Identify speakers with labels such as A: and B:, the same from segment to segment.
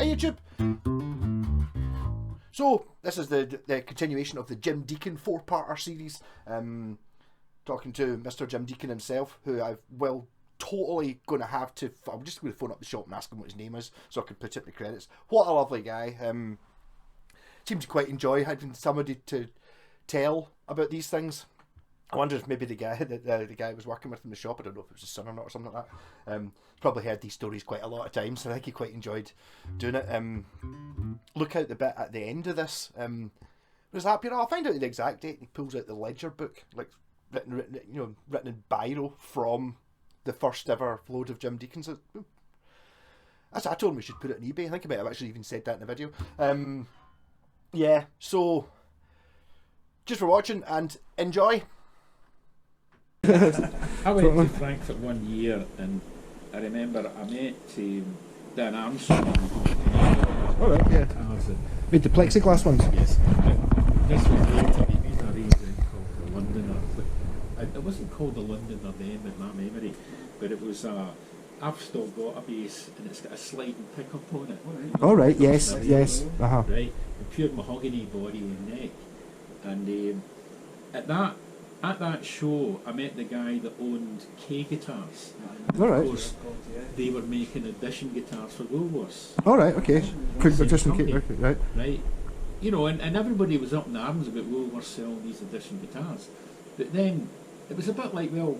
A: Hey YouTube! So, this is the continuation of the Jim Deacon 4-parter series. Talking to Mr. Jim Deacon himself, who I will totally going to have to... I'm just going to phone up the shop and ask him what his name is, so I can put it in the credits. What a lovely guy. Seemed to quite enjoy having somebody to tell about these things. I wonder if maybe the guy was working with in the shop, I don't know if it was his son or not or something like that. Probably heard these stories quite a lot of times, so I think he quite enjoyed doing it. Look out the bit at the end of this. Was that I'll find out the exact date. He pulls out the ledger book, like written in biro from the first ever load of Jim Deacon's. I told him we should put it on eBay. I think I might have actually even said that in the video. Yeah, so just for watching and enjoy.
B: I went to Frankfurt one year and I remember I met Dan Armstrong.
A: Alright, yeah. Made the plexiglass ones?
B: Yes. This was later, he made a reason called the Londoner. It wasn't called the Londoner then in my memory, but it was I've still got a bass and it's got a sliding pickup on it.
A: Alright, yes, yes.
B: Uh-huh. Right, a pure mahogany body and neck. And at that show, I met the guy that owned K Guitars.
A: Alright.
B: Of course, they were making edition guitars for Woolworths.
A: Alright, okay. Quick edition K, right.
B: Right. You know, and everybody was up in arms about Woolworths selling these edition guitars. But then, it was a bit like, well,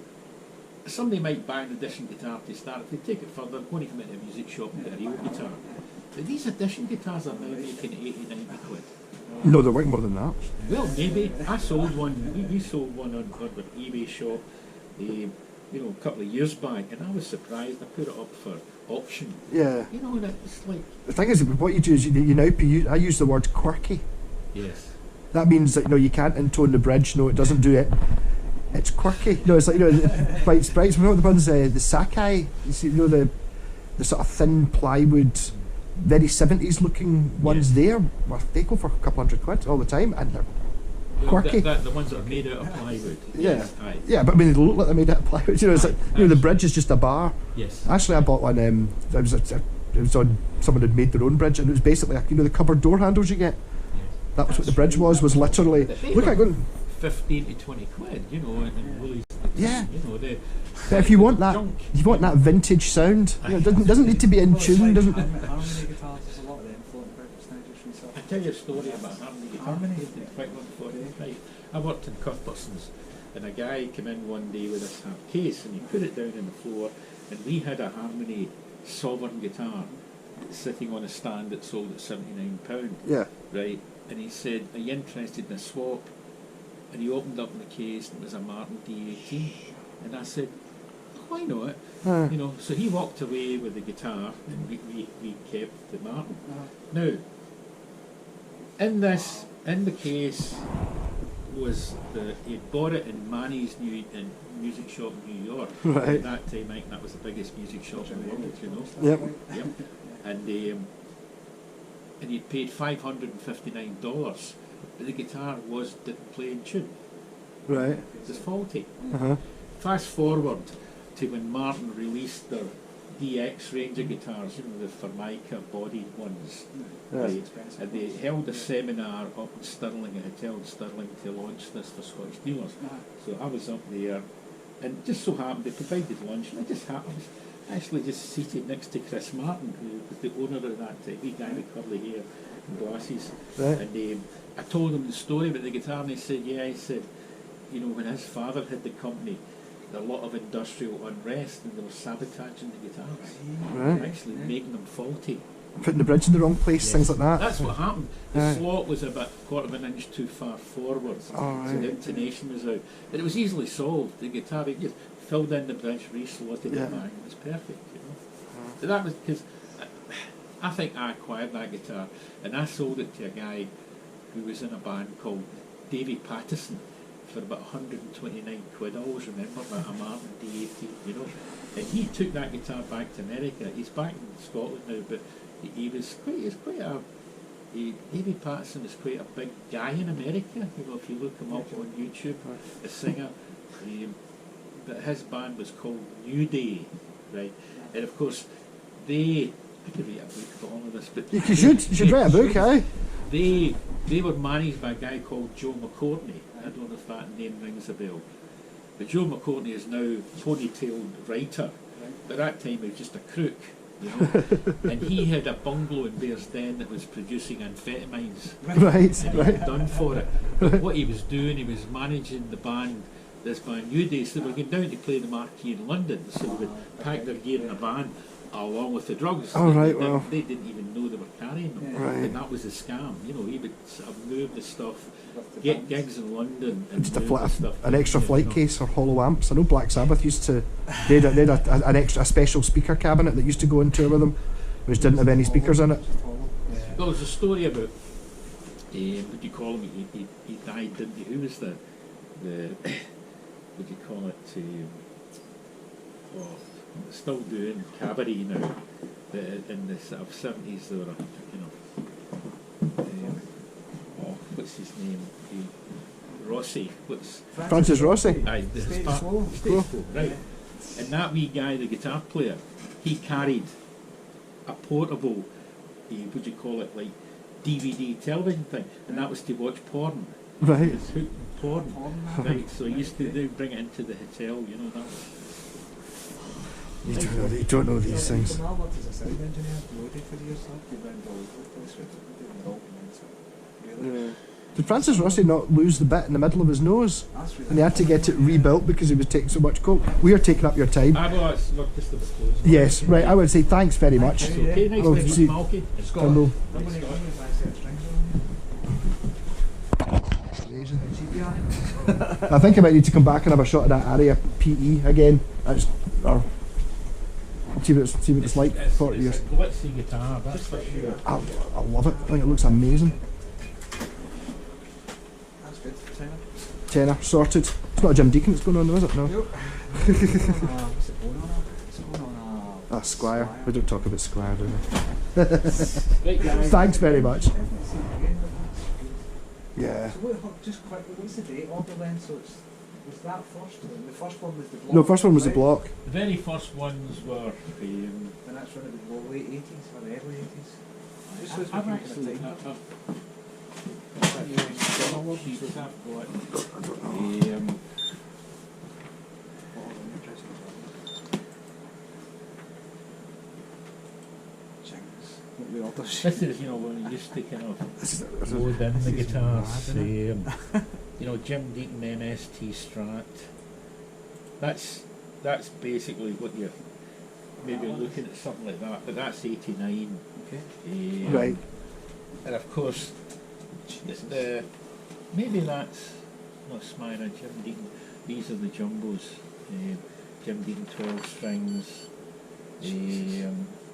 B: somebody might buy an edition guitar to start. If they take it further, going to come into a music shop and get a real guitar. But these edition guitars are now making 80, 90 quid.
A: No, they're worth more than that.
B: Well, maybe. I sold one. We sold one on an eBay shop, a couple of years back, and I was surprised. I put it up for auction.
A: Yeah.
B: You know, and it's like...
A: The thing is, what you do is I use the word quirky.
B: Yes.
A: That means that you can't intone the bridge. No, it doesn't do it. It's quirky. It's like quite sprites. Remember the ones the Sakai? You see, the sort of thin plywood, very 70s looking ones. There, well, they go for a couple £100 all the time, and they're quirky.
B: The ones that are made out of plywood.
A: Yeah,
B: yes,
A: yeah, but I mean they look like they're made out of plywood. It's like the bridge is just a bar.
B: Yes.
A: Actually, I bought one. It was on someone had made their own bridge, and it was basically like, the cupboard door handles you get.
B: Yes.
A: That was what the bridge was literally. Look at going
B: 15 to 20 quid, and Woolies.
A: Yeah. But
B: if
A: you want that vintage sound, it doesn't need to be in tune. Doesn't.
C: Harmony guitars, there's a lot of them floating about just now, just yourself.
B: I tell you a story about harmony guitar. Right. I worked in Cuthbertson's, and a guy came in one day with a case, and he put it down on the floor, and we had a harmony sovereign guitar sitting on a stand that sold at £79.
A: Yeah.
B: Right, and he said, "Are you interested in a swap?" And he opened up the case, and it was a Martin D18, and I said, "Why not?" So he walked away with the guitar, and we kept the Martin. Now, in the case was he bought it in Manny's music shop in New York.
A: Right.
B: At that time, I think that was the biggest music shop in the world,
A: Yep.
B: And he'd paid $559, but the guitar didn't play in tune.
A: Right.
B: It was faulty.
A: Uh-huh.
B: Fast forward to when Martin released their DX range of guitars, the Formica bodied ones.
A: Yeah.
B: Right? And they held a seminar up in Stirling, a hotel in Stirling, to launch this for Scottish dealers. So I was up there, and it just so happened they provided lunch, and I was actually just seated next to Chris Martin, who was the owner of that wee guy with curly hair and glasses.
A: Right.
B: And I told him the story about the guitar, and he said, when his father had the company, there were a lot of industrial unrest, and they were sabotaging the guitars,
A: right.
B: actually making them faulty.
A: Putting the bridge in the wrong place,
B: Yes.
A: things like that.
B: That's what happened. The slot was about a quarter of an inch too far forward, so the intonation was out. But it was easily solved. The guitar, he just filled in the bridge, re-slotted it back, it was perfect. So that was because I think I acquired that guitar, and I sold it to a guy who was in a band called Davy Pattison for about 129 quid. I always remember that, a Martin D18, And he took that guitar back to America. He's back in Scotland now, but he was quite a... Davy Pattison is quite a big guy in America. If you look him up on YouTube, a singer. But his band was called New Day, right? And of course, they I could write a book for all of this, but
A: You should write a book, aye.
B: They were managed by a guy called Joe McCourtney. I don't know if that name rings a bell. But Joe McCourtney is now ponytailed writer. But at that time he was just a crook, you know. And he had a bungalow in Bearsden that was producing amphetamines.
A: Right,
B: And he had done for it. But what he was doing, he was managing the band, this band New Day. So they were going down to play the Marquee in London. So they would pack their gear in a van along with the drugs.
A: Oh, right,
B: they,
A: well.
B: they didn't even know they were carrying them.
A: Right.
B: And that was a scam. You know, he would sort of move the stuff, get gigs in London, and
A: Just
B: move the stuff.
A: an extra
B: you
A: flight
B: know.
A: case or hollow amps. I know Black Sabbath used to, they had an extra special speaker cabinet that used to go on tour with them, which didn't have any speakers in it.
B: Well, there's a story about, what do you call him? He died, didn't he? Who was the what do you call it? Still doing cabaret now. In the sort of 70s, they were, you know, what's his name? Rossi.
A: Francis Rossi.
B: Aye,
C: Stage Slow.
B: Stage Slow, right. And that wee guy, the guitar player, he carried a portable, what do you call it, like DVD television thing, and that was to watch porn.
A: Right.
B: He was hooked on porn. Right, so he used to bring it into the hotel, you know, that was.
A: You don't know these things.
C: When I worked as a sound engineer, loaded for years, so I'd be around all over the place with it. We did all kinds of- really.
A: Did Francis Rossi not lose the bit in the middle of his nose?
C: That's really
A: And he had to get it rebuilt because he was taking so much coke. We are taking up your time.
B: Ah, well, it's not just a bit close.
A: Yes, right, I would say thanks very much.
B: It's okay, nice
A: Oh,
B: to meet
A: see-
B: you, Malky.
C: Scott,
A: Hello.
C: I'm going to go with my set of strings on.
A: I think I might need to come back and have a shot at that area PE again. That's, or see what it's like. 40 years.
B: It's a glitzy guitar, that's for sure.
A: I love it. I think it looks amazing.
C: That's good. Tenor.
A: Tenor sorted. It's not a Jim Deacon that's going on though, is it? No.
C: Nope. What's it going on? It's going on a
A: Squire. We don't talk about Squire, do we?
B: Right, guys.
A: Thanks very much.
C: Definitely see it again, but that's good.
A: Yeah.
C: So what, just quickly, what's the date order then? So it's, was that first one? The first one was the block?
A: No, first one was the
C: right?
A: block.
B: The very first ones were.
C: And that's when it was the late 80s or the early 80s? Just so it's
B: I've
C: making
B: actually.
C: a time.
B: Sheets I've got. This is, you know, when we used to kind of load in the guitars. You know, Jim Deacon MST Strat. That's basically what you're maybe looking at, something like that. But that's 89.
C: Okay.
A: Right.
B: And of course, the maybe that's not Smyra, Jim Deacon. These are the jumbos. Jim Deacon 12 strings.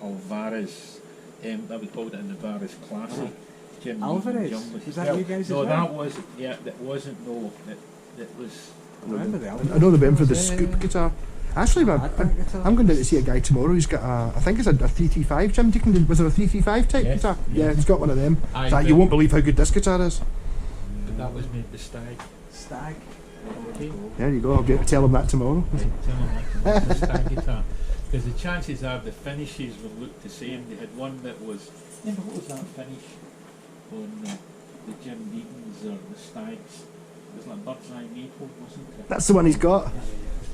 B: Alvarez. That we called it an Alvarez Classic. Jim
C: Alvarez?
B: Deacon jumbos.
C: Was that you guys as
B: No,
C: well?
B: that wasn't. Yeah, that wasn't. No, that was.
C: I remember the Alvarez.
A: I know the one for the
C: Yeah,
A: scoop
C: yeah.
A: guitar. Actually, I'm going down to see a guy tomorrow. He's got I think it's a 335. Jim Deacon, was it a 335 type
B: Yes,
A: guitar?
B: yeah.
A: Yeah, he's got one of them.
B: Aye,
A: That, you won't believe how good this guitar is.
B: That was made the Stag.
C: Stag.
B: Okay.
A: There you go. I'll be able to tell him that tomorrow.
B: Right, tell him that, the Stag guitar. Because the chances are the finishes will look the same. They had one that was. Remember what was that finish on the Jim Deacons or the Stags? It was like bird's eye maple, wasn't it?
A: That's the one he's got.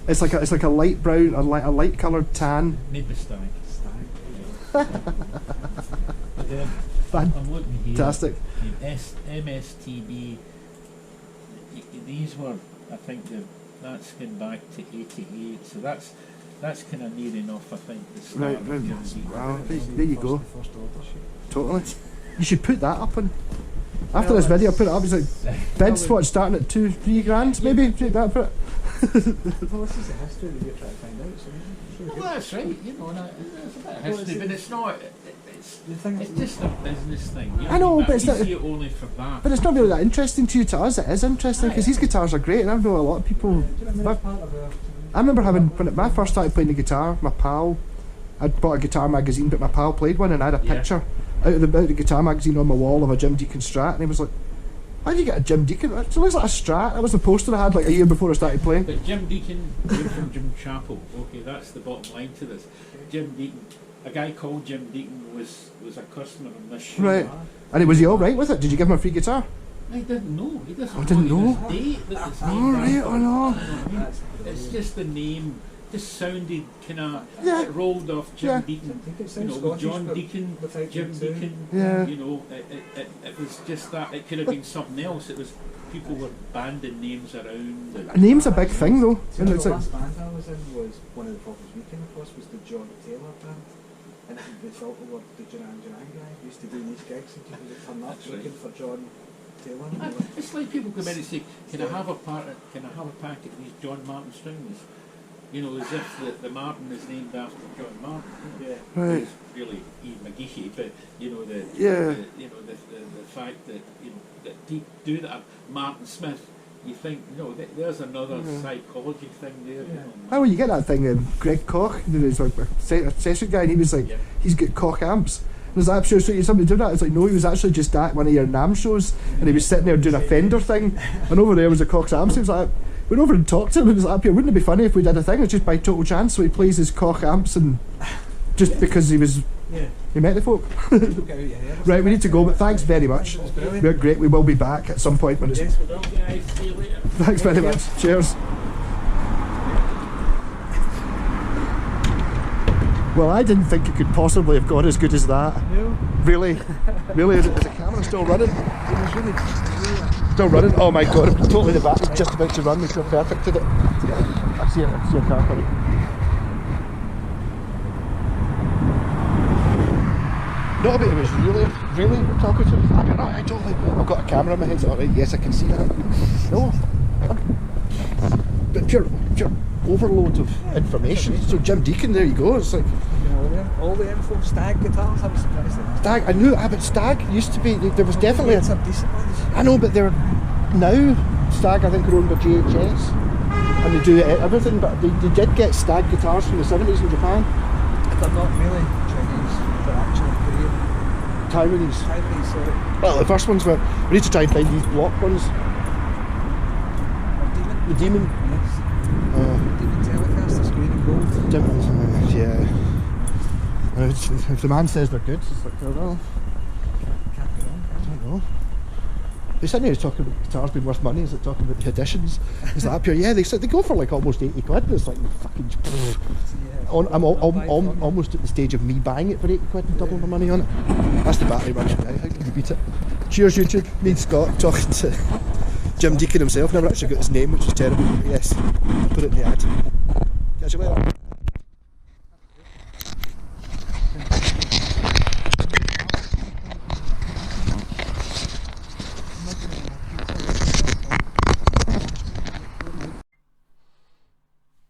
A: It's like a light brown, a light coloured tan.
B: Made the Stag.
C: Stag.
B: But then I'm looking here.
A: Fantastic.
B: MSTB. These were, I think, that's going back to '88. So that's kind of near enough, I think. The start
A: Right,
B: of
A: right.
B: Jim Deacon.
A: Wow, there you go.
C: The first order sheet.
A: Totally. You should put that up on. After this video, put it up. It's like bed swatch starting at $2-3 grand, maybe. Take that for it.
C: Well, this is the history that you're trying to find out, so I'm sure
B: Well, that's right, you know, and it's a bit of history, but it's not,
C: the thing
B: it's
C: is,
B: just a business thing. You
A: I know,
B: you
A: but it's not-
B: see it only for that.
A: But it's not really that interesting to you. To us, it is interesting because these guitars are great, and I know a lot of people.
C: do you know what I mean?
A: my-
C: It's part of
A: I remember having when I first started playing the guitar. My pal, I'd bought a guitar magazine, but my pal played one, and I had a
B: Yeah.
A: picture out of the guitar magazine on my wall of a Jim Deacon Strat, and he was like, "How did you get a Jim Deacon? It looks like a Strat." That was the poster I had like a year before I started playing.
B: But Jim Deacon came from Jim Chapel. Okay, that's the bottom line to this. Jim Deacon a guy called Jim Deacon was a customer on this show.
A: Right. And was he all right with it? Did you give him a free guitar?
B: I didn't know. He doesn't
A: I didn't know.
B: His date that it's
A: Oh,
B: named
A: right,
B: after.
A: I know.
B: You know what I mean? It's just the name. Just sounded kind of
A: Yeah.
B: it rolled off Jim
A: Yeah.
B: Deacon.
C: It
B: You
C: sounds
B: know,
C: Scottish,
B: John
C: but
B: Deacon,
C: without
B: Jim
C: the two.
B: Deacon.
A: Yeah.
B: You know, it was just that. It could have been something else. It was people were banding names around.
A: A name's a big thing though.
C: See,
A: And
C: the
A: it's like,
C: last band I was in was one of the problems we came across was the John Taylor band. And they thought we were the Duran Duran guy. We used to do these gigs and people would turn up
B: That's right.
C: looking for John Taylor. And we were like,
B: It's like people come in and say, "Can I have a packet of these John Martin strings?" You know, as if the Martin is named after John Martin.
C: yeah.
A: right.
B: It's really Ian McGeechy, but you know the fact that that they do that. Martin Smith, you think there's another psychology thing there. You know.
A: Oh, well, you get that thing, Greg Koch, he's like a session guy, and he was like,
B: Yeah.
A: he's got Koch amps. And I was like, I'm sure somebody did that. It's like, no, he was actually just at one of your NAMM shows, and he was sitting there doing a Fender thing, and over there was a Koch's amps. He was like, went over and talked to him, and he was like, wouldn't it be funny if we did a thing? It's just by total chance, so he plays his Koch amps, and just because he met the folk.
C: People get out your hair.
A: Right, we need to go, but thanks very much.
C: That's brilliant.
A: We're great, we will be back at some point when it's...
C: Yes, we will.
B: Guys, see you later.
A: Thanks very much. Cheers. Well, I didn't think it could possibly have gone as good as that.
C: No.
A: Really? Really? Is the camera still running?
C: It was really
A: Still running? Oh my god, I'm totally the battery's just about to run. We feel perfect today. I see a car coming. No, but it was really talking to me. I totally. I've got a camera in my head. So, alright, yes, I can see that. No. But pure overload of information. So Jim Deacon, there you go. It's like
C: all the info. Stag guitars, I was surprised at that.
A: Stag. I knew that, but Stag used to be. There was definitely.
C: Some decent ones.
A: I know, but they're now Stag. I think are owned by GHS, and they do everything. But they did get Stag guitars from the 70s in Japan.
C: They're not really Chinese, they're actually Korean.
A: Taiwanese.
C: Taiwanese, sorry.
A: Well, the first ones were. We need to try and find these block ones.
C: Or Demon.
A: The Demon.
C: Yes. Demon Telecasters, green and gold.
A: Yeah. If the man says they're good, it's like, well,
C: Can't go wrong,
A: I
C: can
A: don't know. They sitting here talking about guitars being worth money. Is it talking about the editions? Is that up here? Yeah, they go for like almost 80 quid. And it's like fucking.
C: yeah.
A: I'm almost at the stage of me buying it for 80 quid and doubling my money on it. That's the battery running. How can you beat it? Cheers, YouTube. Me and Scott talking to Jim Deacon himself. Never actually got his name, which is terrible. But yes, put it in the ad. Catch you later.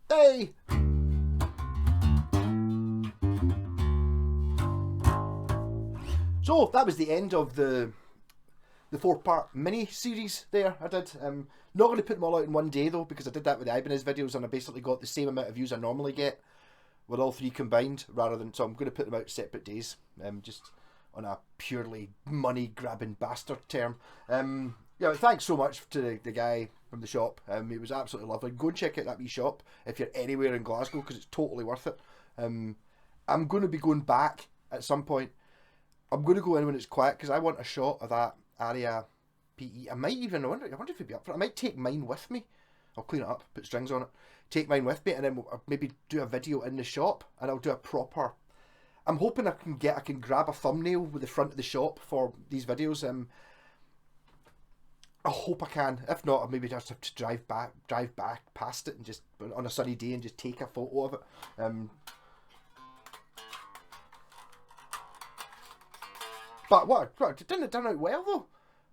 A: Hey! So that was the end of the 4-part mini series there I did. Not going to put them all out in one day though, because I did that with the Ibanez videos and I basically got the same amount of views I normally get with all 3 combined, rather than, so I'm going to put them out separate days, just on a purely money grabbing bastard term. Yeah, thanks so much to the guy from the shop. It was absolutely lovely. Go and check out that wee shop if you're anywhere in Glasgow, because it's totally worth it. I'm going to be going back at some point. I'm going to go in when it's quiet, because I want a shot of that Aria PE. I might even, I wonder if it'd be up for it. I might take mine with me. I'll clean it up, put strings on it, take mine with me, and then we'll maybe do a video in the shop, and I'll do a proper... I'm hoping I can grab a thumbnail with the front of the shop for these videos. I hope I can. If not, I'll maybe just have to drive back past it and just on a sunny day and just take a photo of it. But what? Didn't it turn out well though?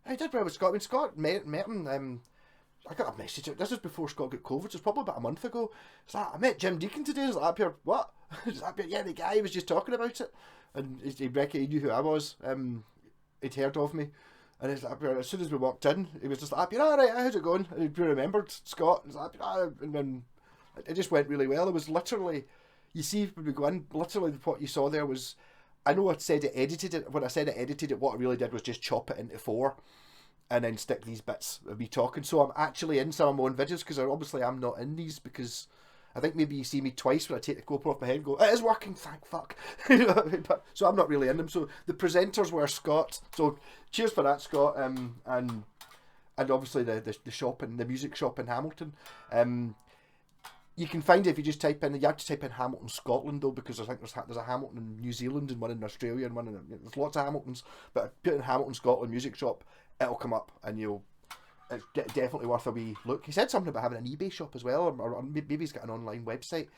A: I did well with Scott. When Scott met him, I got a message. This was before Scott got COVID. So it's probably about a month ago. It's like, I met Jim Deacon today. It's like, up here, what? It's up here, yeah, the guy was just talking about it, and he knew who I was. He'd heard of me, and it's like, as soon as we walked in, he was just like, all right, how's it going? And he remembered Scott. And, like, and then it just went really well. It was literally, you see, when we go in, literally what you saw there was, I know I said it edited it. When I said it edited it, what I really did was just chop it into 4 and then stick these bits of me talking. So I'm actually in some of my own videos, because obviously I'm not in these because I think maybe you see me twice when I take the GoPro off my head and go, it is working, thank fuck. You know what I mean? So I'm not really in them. So the presenters were Scott. So cheers for that, Scott. And obviously the shop and the music shop in Hamilton. You can find it if you just type in. You have to type in Hamilton, Scotland, though, because I think there's a Hamilton in New Zealand and one in Australia and one in. There's lots of Hamiltons, but put in Hamilton, Scotland music shop, it'll come up, and it's definitely worth a wee look. He said something about having an eBay shop as well, or maybe he's got an online website.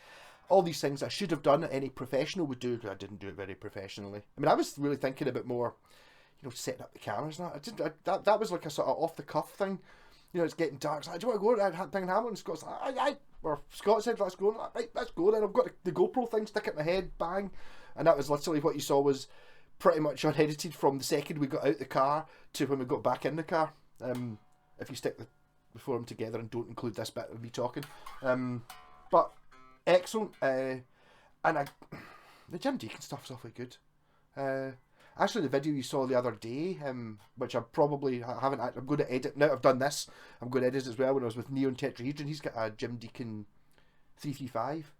A: All these things I should have done any professional would do, but I didn't do it very professionally. I mean, I was really thinking about more, setting up the cameras and that. That was like a sort of off the cuff thing. It's getting dark. So, do you want to go to that thing in Hamilton? Scott's like, aye. Or Scott said, let's go. Right, let's go then. I've got the GoPro thing stuck at my head, bang. And that was literally what you saw was pretty much unedited from the second we got out the car to when we got back in the car. If you stick the them together and don't include this bit of me talking. But excellent. And the Jim Deacon stuff's awfully good. Actually, the video you saw the other day, which I probably haven't. I'm going to edit now. I've done this. I'm going to edit as well. When I was with Neon Tetrahedron, he's got a Jim Deacon 335.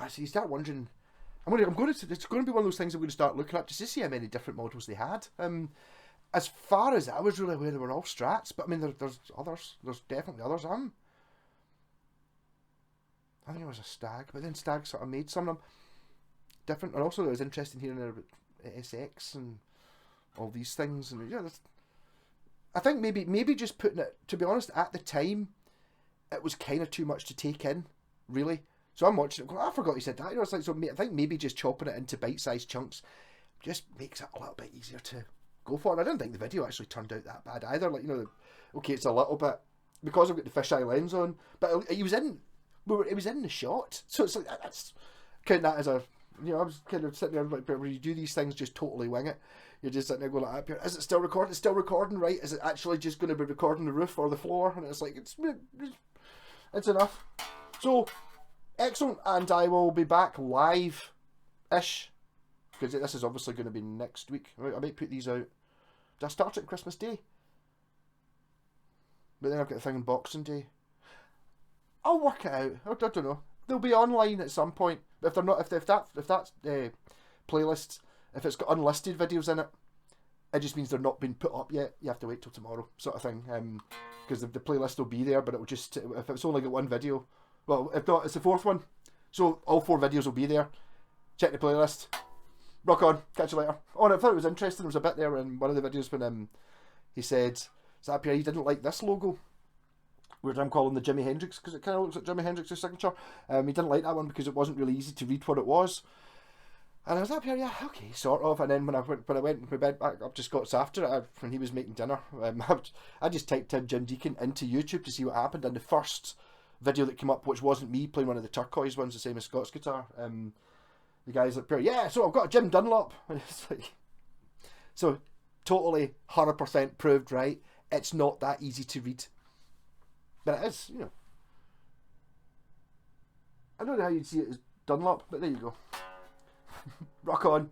A: So you start wondering. It's going to be one of those things I'm going to start looking at just to see how many different models they had. As far as I was really aware, they were all Strats, but I mean, there's others. There's definitely others. I think it was a Stag, but then Stag sort of made some of them different. And also, it was interesting hearing about SX and all these things. And I think maybe just putting it. To be honest, at the time, it was kind of too much to take in, really. So I'm watching it going, I forgot he said that. It's like, so I think maybe just chopping it into bite-sized chunks just makes it a little bit easier to go for. And I don't think the video actually turned out that bad either. Like, okay, it's a little bit, because I've got the fisheye lens on, but he was in the shot. So it's like, that's count that as a, I was kind of sitting there like, when you do these things, just totally wing it. You're just sitting there going like, is it still recording? It's still recording, right? Is it actually just going to be recording the roof or the floor? And it's like, it's enough. So, excellent, and I will be back live-ish, because this is obviously going to be next week. I might put these out. Did I start it Christmas Day? But then I've got the thing on Boxing Day. I'll work it out. I don't know. They'll be online at some point. If they're not, if that playlist, if it's got unlisted videos in it, it just means they're not been put up yet. You have to wait till tomorrow, sort of thing. Because the playlist will be there, but it will just, if it's only got one video, well, if not, it's the fourth one. So all 4 videos will be there. Check the playlist. Rock on. Catch you later. Oh, and I thought it was interesting. There was a bit there in one of the videos when he said, Zapier, he didn't like this logo, which I'm calling the Jimi Hendrix, because it kind of looks like Jimi Hendrix's signature. He didn't like that one because it wasn't really easy to read what it was. And I was like, yeah, okay, sort of. And then when I went back up to Scott's after it, when he was making dinner, I just typed in Jim Deacon into YouTube to see what happened. And the first video that came up, which wasn't me playing one of the turquoise ones, the same as Scott's guitar, the guy's like, yeah, so I've got a Jim Dunlop. And it's like, so totally 100% proved right. It's not that easy to read. But it is, I don't know how you'd see it as Dunlop, but there you go. Rock on.